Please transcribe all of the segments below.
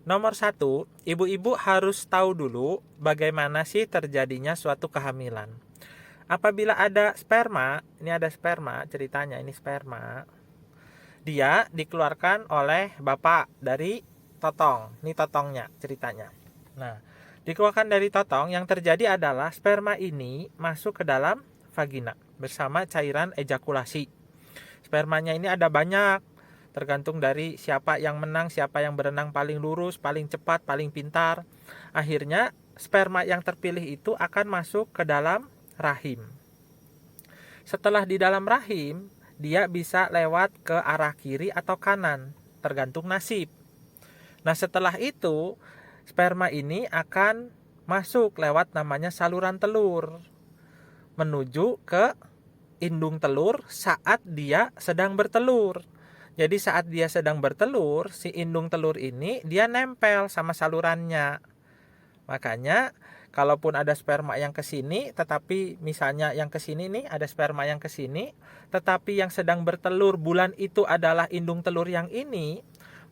Nomor satu, ibu-ibu harus tahu dulu bagaimana sih terjadinya suatu kehamilan. Apabila ada sperma, ini ada sperma, ceritanya ini sperma, dia dikeluarkan oleh bapak dari totong. Ini totongnya ceritanya. Nah, dikeluarkan dari totong, yang terjadi adalah sperma ini masuk ke dalam vagina bersama cairan ejakulasi. Spermanya ini ada banyak, tergantung dari siapa yang menang, siapa yang berenang paling lurus, paling cepat, paling pintar. Akhirnya sperma yang terpilih itu akan masuk ke dalam rahim. Setelah di dalam rahim, dia bisa lewat ke arah kiri atau kanan, tergantung nasib. Nah, setelah itu sperma ini akan masuk lewat namanya saluran telur menuju ke indung telur saat dia sedang bertelur. Jadi saat dia sedang bertelur, si indung telur ini dia nempel sama salurannya. Makanya kalaupun ada sperma yang ke sini, tetapi misalnya yang ke sini nih ada sperma yang ke sini, tetapi yang sedang bertelur bulan itu adalah indung telur yang ini,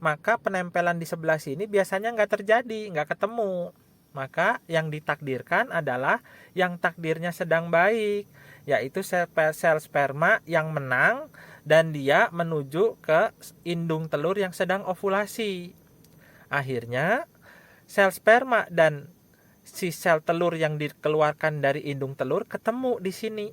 maka penempelan di sebelah sini biasanya nggak terjadi, nggak ketemu. Maka yang ditakdirkan adalah yang takdirnya sedang baik, yaitu sel sperma yang menang dan dia menuju ke indung telur yang sedang ovulasi. Akhirnya sel sperma dan si sel telur yang dikeluarkan dari indung telur ketemu di sini.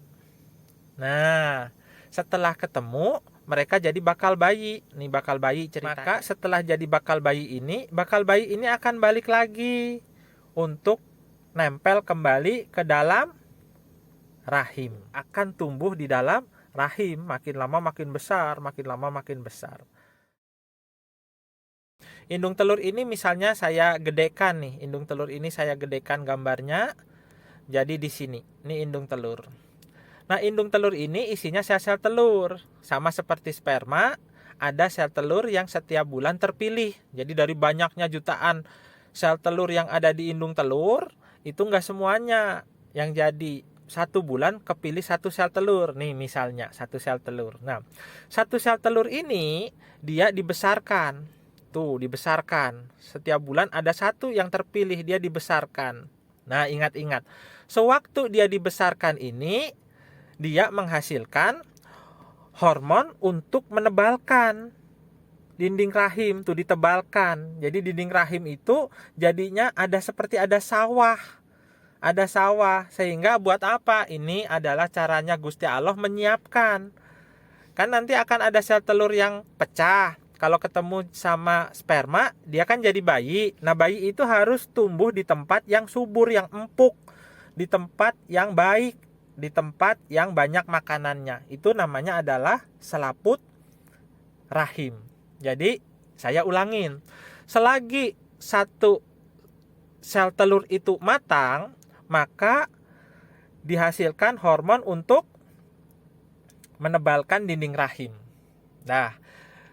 Nah, setelah ketemu mereka jadi bakal bayi. Nih bakal bayi ceritanya. Maka setelah jadi bakal bayi ini akan balik lagi untuk nempel kembali ke dalam rahim. Akan tumbuh di dalam rahim, makin lama makin besar, makin lama makin besar. Indung telur ini misalnya saya gedekan nih, indung telur ini saya gedekan gambarnya. Jadi di sini, ini indung telur. Nah, indung telur ini isinya sel-sel telur. Sama seperti sperma, ada sel telur yang setiap bulan terpilih. Jadi dari banyaknya jutaan sel telur yang ada di indung telur, itu enggak semuanya yang jadi. Satu bulan kepilih satu sel telur. Nih misalnya, satu sel telur. Nah, satu sel telur ini dia dibesarkan. Tuh, dibesarkan. Setiap bulan ada satu yang terpilih, dia dibesarkan. Nah, ingat-ingat. Sewaktu dia dibesarkan ini, dia menghasilkan hormon untuk menebalkan dinding rahim, tuh ditebalkan. Jadi dinding rahim itu jadinya seperti ada sawah. Ada sawah, sehingga buat apa? Ini adalah caranya Gusti Allah menyiapkan. Kan nanti akan ada sel telur yang pecah. Kalau ketemu sama sperma, dia kan jadi bayi. Nah, bayi itu harus tumbuh di tempat yang subur, yang empuk, di tempat yang baik, di tempat yang banyak makanannya. Itu namanya adalah selaput rahim. Jadi, saya ulangin. Selagi satu sel telur itu matang, maka dihasilkan hormon untuk menebalkan dinding rahim. Nah,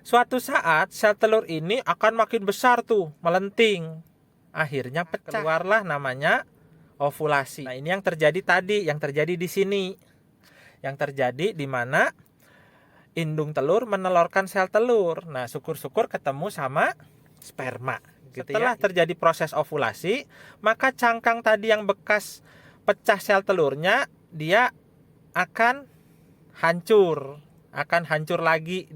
suatu saat sel telur ini akan makin besar tuh, melenting. Akhirnya pecah. Keluarlah namanya ovulasi. Nah, ini yang terjadi tadi, yang terjadi di sini. Yang terjadi di mana indung telur menelurkan sel telur. Nah, syukur-syukur ketemu sama sperma. Setelah terjadi proses ovulasi, maka cangkang tadi yang bekas pecah sel telurnya, dia akan hancur lagi.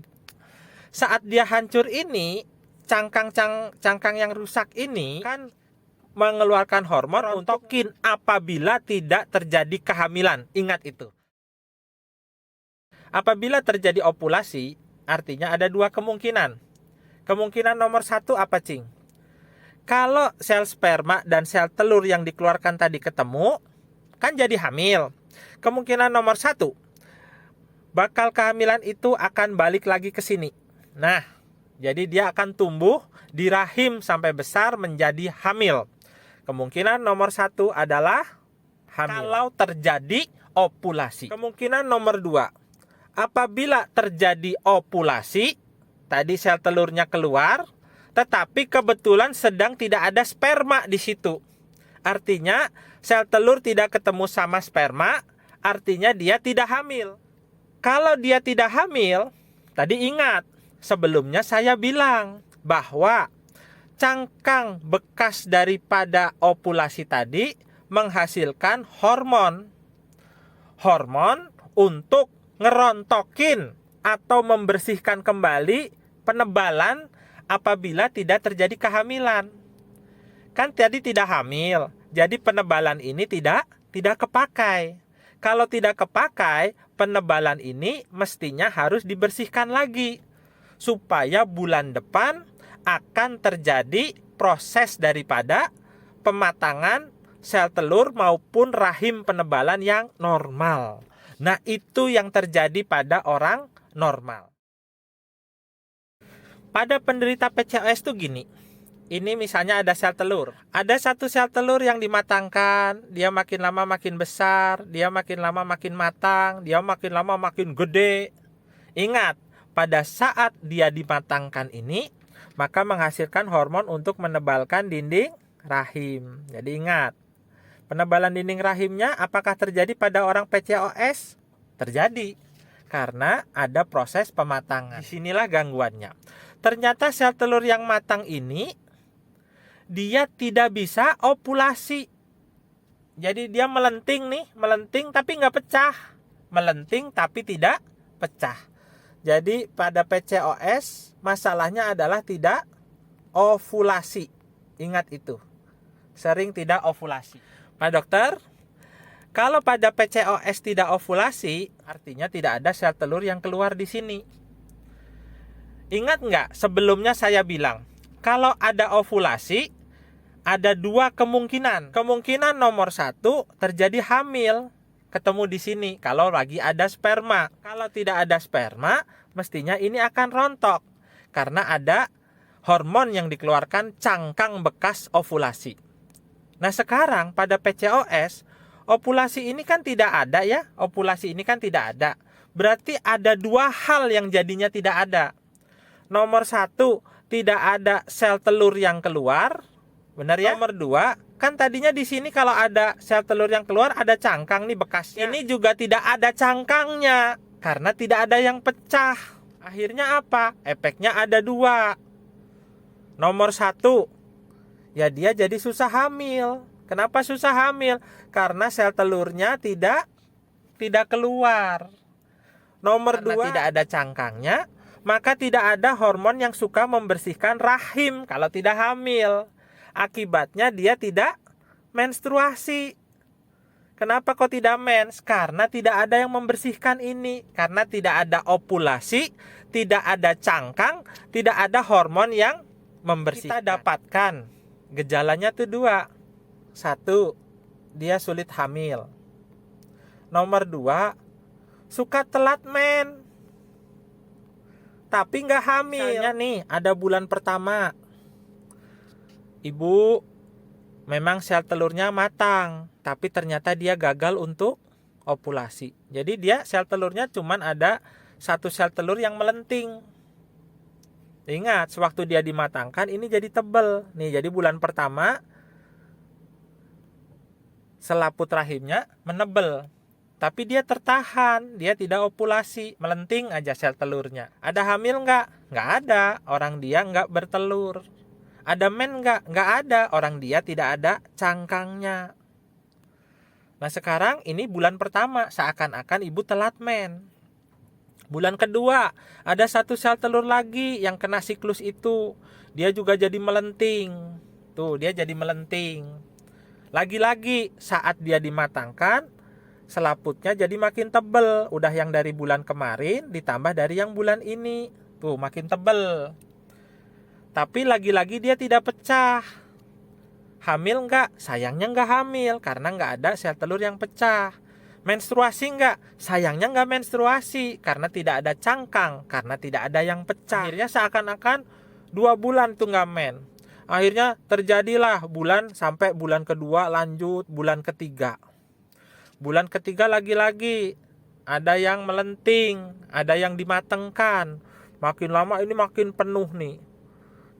Saat dia hancur ini, cangkang yang rusak ini kan mengeluarkan hormon untuk apabila tidak terjadi kehamilan. Ingat itu. Apabila terjadi ovulasi, artinya ada dua kemungkinan. Kemungkinan nomor satu apa, Cing? Kalau sel sperma dan sel telur yang dikeluarkan tadi ketemu, kan jadi hamil. Kemungkinan nomor satu, bakal kehamilan itu akan balik lagi ke sini. Nah, jadi dia akan tumbuh di rahim sampai besar menjadi hamil. Kemungkinan nomor satu adalah hamil. Kalau terjadi ovulasi. Kemungkinan nomor dua, apabila terjadi ovulasi, tadi sel telurnya keluar, tetapi kebetulan sedang tidak ada sperma di situ. Artinya sel telur tidak ketemu sama sperma, artinya dia tidak hamil. Kalau dia tidak hamil, tadi ingat, sebelumnya saya bilang bahwa cangkang bekas daripada ovulasi tadi menghasilkan hormon untuk ngerontokin atau membersihkan kembali penebalan apabila tidak terjadi kehamilan. Kan tadi tidak hamil, jadi penebalan ini tidak kepakai. Kalau tidak kepakai, penebalan ini mestinya harus dibersihkan lagi supaya bulan depan akan terjadi proses daripada pematangan sel telur maupun rahim penebalan yang normal. Nah, itu yang terjadi pada orang normal. Pada penderita PCOS tuh gini. Ini misalnya ada sel telur. Ada satu sel telur yang dimatangkan, dia makin lama makin besar, dia makin lama makin matang, dia makin lama makin gede. Ingat, pada saat dia dimatangkan ini, maka menghasilkan hormon untuk menebalkan dinding rahim. Jadi ingat, penebalan dinding rahimnya apakah terjadi pada orang PCOS? Terjadi, karena ada proses pematangan. Disinilah gangguannya. Ternyata sel telur yang matang ini, dia tidak bisa ovulasi. Jadi dia melenting tapi nggak pecah. Melenting tapi tidak pecah. Jadi pada PCOS masalahnya adalah tidak ovulasi. Ingat itu. Sering tidak ovulasi. Pak dokter, kalau pada PCOS tidak ovulasi, artinya tidak ada sel telur yang keluar di sini. Ingat nggak sebelumnya saya bilang, kalau ada ovulasi, ada dua kemungkinan. Kemungkinan nomor satu, terjadi hamil. Ketemu di sini kalau lagi ada sperma. Kalau tidak ada sperma, mestinya ini akan rontok karena ada hormon yang dikeluarkan cangkang bekas ovulasi. Nah, sekarang pada PCOS, ovulasi ini kan tidak ada ya. Ovulasi ini kan tidak ada. Berarti ada dua hal yang jadinya tidak ada. Nomor satu, tidak ada sel telur yang keluar. Benar ya? Nomor dua, kan tadinya di sini kalau ada sel telur yang keluar ada cangkang nih bekasnya. Ini juga tidak ada cangkangnya karena tidak ada yang pecah. Akhirnya apa? Efeknya ada dua. Nomor satu, ya dia jadi susah hamil. Kenapa susah hamil? Karena sel telurnya tidak keluar. Nomor dua, tidak ada cangkangnya, maka tidak ada hormon yang suka membersihkan rahim kalau tidak hamil. Akibatnya dia tidak menstruasi. Kenapa kok tidak mens? Karena tidak ada yang membersihkan ini. Karena tidak ada ovulasi, tidak ada cangkang, tidak ada hormon yang membersihkan. Kita dapatkan gejalanya tuh dua. Satu, dia sulit hamil. Nomor dua, suka telat men. Tapi nggak hamil. Misalnya nih, ada bulan pertama. Ibu memang sel telurnya matang, tapi ternyata dia gagal untuk ovulasi. Jadi dia sel telurnya cuman ada satu sel telur yang melenting. Ingat, sewaktu dia dimatangkan ini jadi tebal. Nih, jadi bulan pertama selaput rahimnya menebel. Tapi dia tertahan, dia tidak ovulasi, melenting aja sel telurnya. Ada hamil nggak? Nggak ada, orang dia nggak bertelur. Ada men nggak? Nggak ada, orang dia tidak ada cangkangnya. Nah sekarang ini bulan pertama, seakan-akan ibu telat men. Bulan kedua, ada satu sel telur lagi yang kena siklus itu. Dia juga jadi melenting. Tuh, dia jadi melenting. Lagi-lagi saat dia dimatangkan, selaputnya jadi makin tebel. Udah yang dari bulan kemarin ditambah dari yang bulan ini. Tuh, makin tebel. Tapi lagi-lagi dia tidak pecah. Hamil enggak? Sayangnya enggak hamil karena enggak ada sel telur yang pecah. Menstruasi enggak? Sayangnya enggak menstruasi karena tidak ada cangkang, karena tidak ada yang pecah. Akhirnya seakan-akan 2 bulan tuh enggak men. Akhirnya terjadilah bulan sampai bulan kedua, lanjut bulan ketiga. Bulan ketiga lagi-lagi ada yang melenting, ada yang dimatengkan. Makin lama ini makin penuh nih.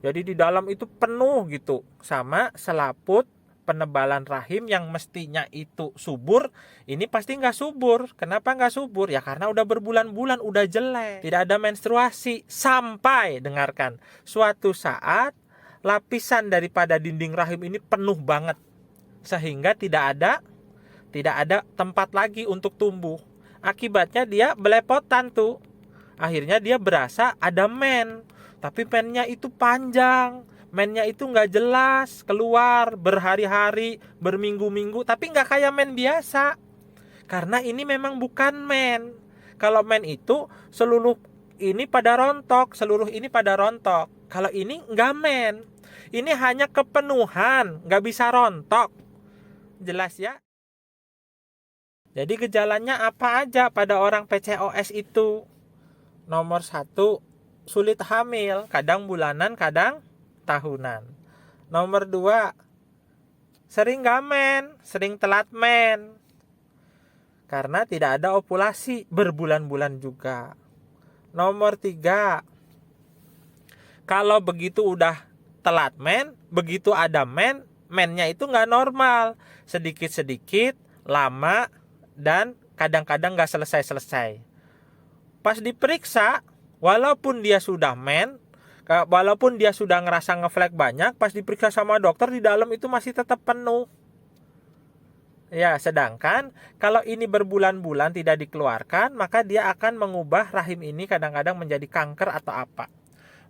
Jadi di dalam itu penuh gitu sama selaput penebalan rahim yang mestinya itu subur, ini pasti nggak subur. Kenapa nggak subur? Ya karena udah berbulan-bulan, udah jelek, tidak ada menstruasi. Sampai, dengarkan, suatu saat lapisan daripada dinding rahim ini penuh banget, sehingga tidak ada tempat lagi untuk tumbuh. Akibatnya dia belepotan tuh. Akhirnya dia berasa ada men, tapi mennya itu panjang, mennya itu nggak jelas, keluar berhari-hari, berminggu-minggu, tapi nggak kayak men biasa. Karena ini memang bukan men. Kalau men itu seluruh ini pada rontok. Kalau ini nggak men. Ini hanya kepenuhan, nggak bisa rontok. Jelas ya? Jadi gejalanya apa aja pada orang PCOS itu? Nomor 1, sulit hamil, kadang bulanan, kadang tahunan. Nomor 2, sering gak men, sering telat men. Karena tidak ada ovulasi, berbulan-bulan juga. Nomor 3, kalau begitu udah telat men, begitu ada men, mennya itu gak normal. Sedikit-sedikit, lama, dan kadang-kadang gak selesai-selesai. Pas diperiksa, walaupun dia sudah men, walaupun dia sudah ngerasa ngeflek banyak, pas diperiksa sama dokter di dalam itu masih tetap penuh. Ya, sedangkan kalau ini berbulan-bulan tidak dikeluarkan, maka dia akan mengubah rahim ini kadang-kadang menjadi kanker atau apa.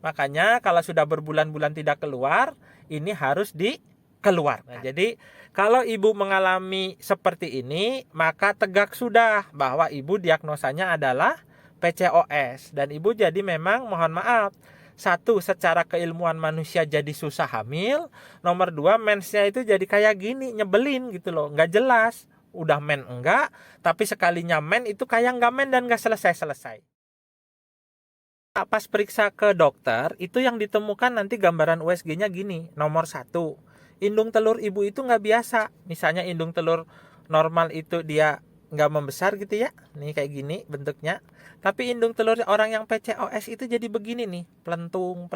Makanya kalau sudah berbulan-bulan tidak keluar, ini harus dikeluarkan. Nah, jadi kalau ibu mengalami seperti ini, maka tegak sudah bahwa ibu diagnosanya adalah PCOS. Dan ibu jadi memang mohon maaf, 1, secara keilmuan manusia jadi susah hamil. Nomor 2, mensnya itu jadi kayak gini, nyebelin gitu loh, nggak jelas. Udah men enggak, tapi sekalinya men itu kayak nggak men dan nggak selesai-selesai. Pas periksa ke dokter, itu yang ditemukan nanti gambaran USG-nya gini. Nomor 1, indung telur ibu itu nggak biasa. Misalnya indung telur normal itu dia nggak membesar gitu ya, nih kayak gini bentuknya. Tapi indung telur orang yang PCOS itu jadi begini nih, pelentung.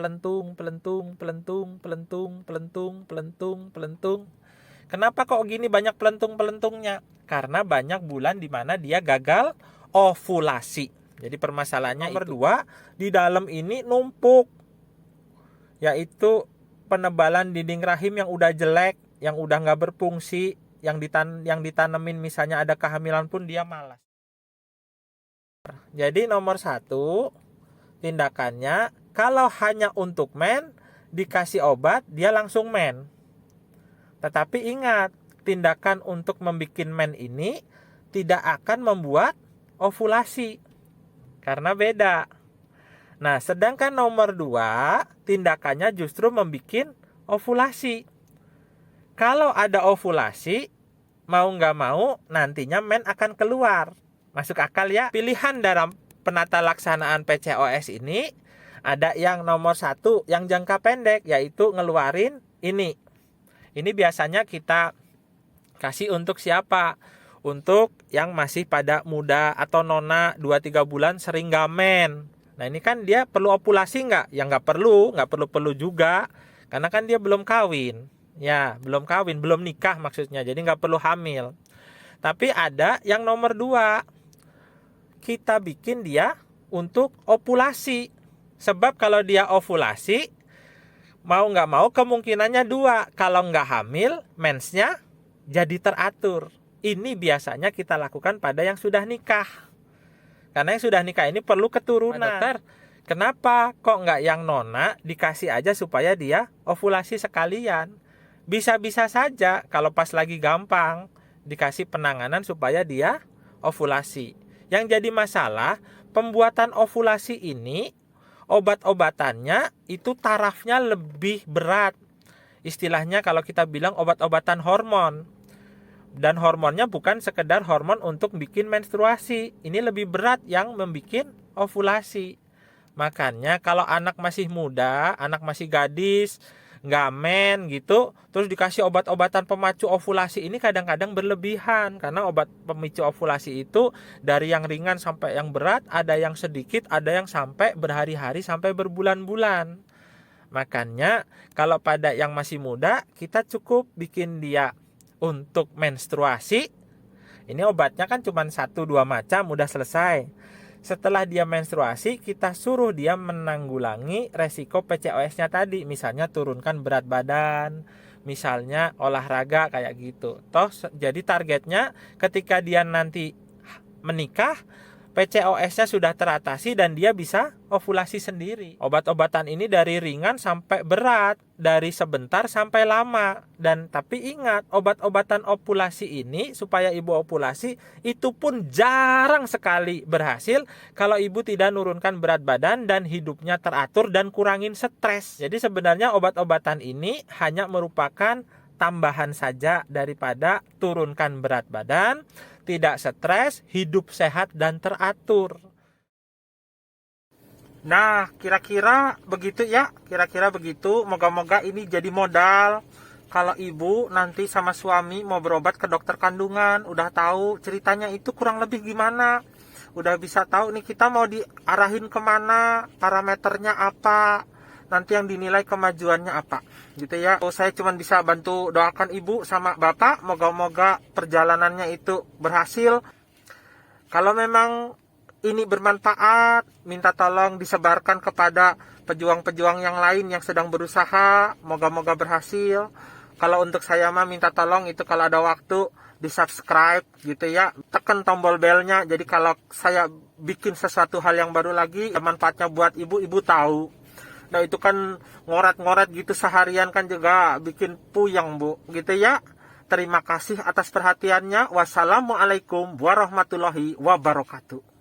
Kenapa kok gini banyak pelentung-pelentungnya? Karena banyak bulan di mana dia gagal ovulasi. Jadi permasalahannya nomor 2, di dalam ini numpuk, yaitu penebalan dinding rahim yang udah jelek, yang udah nggak berfungsi, yang ditanemin misalnya ada kehamilan pun dia malas. Jadi nomor 1, tindakannya kalau hanya untuk men, dikasih obat dia langsung men. Tetapi ingat, tindakan untuk membuat men ini tidak akan membuat ovulasi, karena beda. Nah, sedangkan nomor 2, tindakannya justru membuat ovulasi. Kalau ada ovulasi, mau nggak mau nantinya men akan keluar. Masuk akal ya? Pilihan dalam penata laksanaan PCOS ini ada yang nomor 1, yang jangka pendek, yaitu ngeluarin ini. Ini biasanya kita kasih untuk siapa? Untuk yang masih pada muda atau nona 2-3 bulan sering nggak men. Nah ini kan dia perlu ovulasi nggak? Ya nggak perlu juga. Karena kan dia belum kawin. Ya, belum kawin, belum nikah maksudnya. Jadi nggak perlu hamil. Tapi ada yang nomor 2. Kita bikin dia untuk ovulasi. Sebab kalau dia ovulasi, mau nggak mau kemungkinannya 2. Kalau nggak hamil, mensnya jadi teratur. Ini biasanya kita lakukan pada yang sudah nikah. Karena yang sudah nikah ini perlu keturunan. Dokter, kenapa kok nggak yang nona dikasih aja supaya dia ovulasi sekalian? Bisa-bisa saja kalau pas lagi gampang dikasih penanganan supaya dia ovulasi. Yang jadi masalah, pembuatan ovulasi ini, obat-obatannya itu tarafnya lebih berat. Istilahnya kalau kita bilang obat-obatan hormon. Dan hormonnya bukan sekedar hormon untuk bikin menstruasi. Ini lebih berat yang membuat ovulasi. Makanya kalau anak masih muda, anak masih gadis, nggak men gitu, terus dikasih obat-obatan pemacu ovulasi ini kadang-kadang berlebihan. Karena obat pemicu ovulasi itu dari yang ringan sampai yang berat, ada yang sedikit, ada yang sampai berhari-hari sampai berbulan-bulan. Makanya kalau pada yang masih muda, kita cukup bikin dia untuk menstruasi. Ini obatnya kan cuma 1-2 macam, udah selesai. Setelah dia menstruasi, kita suruh dia menanggulangi resiko PCOS-nya tadi. Misalnya turunkan berat badan, misalnya olahraga kayak gitu. Toh jadi targetnya ketika dia nanti menikah, PCOS-nya sudah teratasi dan dia bisa ovulasi sendiri. Obat-obatan ini dari ringan sampai berat, dari sebentar sampai lama. Dan tapi ingat, obat-obatan ovulasi ini supaya ibu ovulasi itu pun jarang sekali berhasil kalau ibu tidak nurunkan berat badan dan hidupnya teratur dan kurangin stres. Jadi sebenarnya obat-obatan ini hanya merupakan tambahan saja daripada turunkan berat badan, tidak stres, hidup sehat dan teratur. Nah, kira-kira begitu ya, kira-kira begitu. Moga-moga ini jadi modal kalau ibu nanti sama suami mau berobat ke dokter kandungan, udah tahu ceritanya itu kurang lebih gimana. Udah bisa tahu nih kita mau diarahin kemana, parameternya apa, nanti yang dinilai kemajuannya apa, gitu ya. Saya cuma bisa bantu doakan ibu sama bapak, moga-moga perjalanannya itu berhasil. Kalau memang ini bermanfaat, minta tolong disebarkan kepada pejuang-pejuang yang lain yang sedang berusaha, moga-moga berhasil. Kalau untuk saya mah minta tolong itu kalau ada waktu di subscribe gitu ya, tekan tombol belnya, jadi kalau saya bikin sesuatu hal yang baru lagi, manfaatnya buat ibu tahu. Nah itu kan ngorat-ngorat gitu seharian kan juga bikin puyeng bu, gitu ya. Terima kasih atas perhatiannya. Wassalamualaikum warahmatullahi wabarakatuh.